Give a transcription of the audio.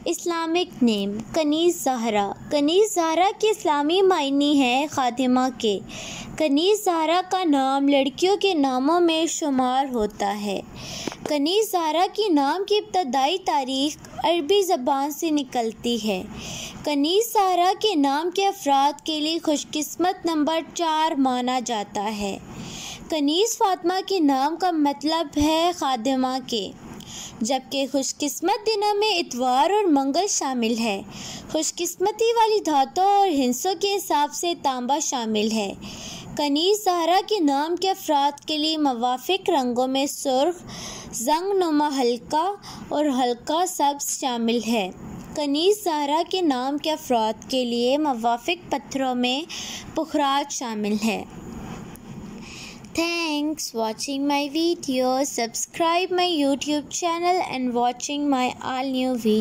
Islamic name Kaneez Zahra. Kaneez Zahra के इस्लामी मायने हैं खातिमा के। कनीज़ ज़हरा का नाम लड़कियों के नामों में शुमार होता है। कनीज़ ज़हरा की नाम की इब्तदाई तारीख़ अरबी ज़बान से निकलती है। कनीज़ ज़हरा के नाम के अफराद के लिए खुशकिस्मत नंबर 4 माना जाता है। कनीज़ फ़ातिमा के नाम का मतलब है खादिमा के, जबकि खुशकिस्मत दिनों में इतवार और मंगल शामिल है। खुशकिस्मती वाली धातुओं और हिस्सों के हिसाब से तांबा शामिल है। कनीज़ ज़हरा के नाम के अफराद के लिए मुवाफ़िक़ रंगों में सुर्ख, जंगनुमा हल्का और हल्का सब्ज़ शामिल है। कनीज़ ज़हरा के नाम के अफराद के लिए मुवाफ़िक़ पत्थरों में पुखराज शामिल है। Thanks watching my video. Subscribe my YouTube channel and watching my all new videos.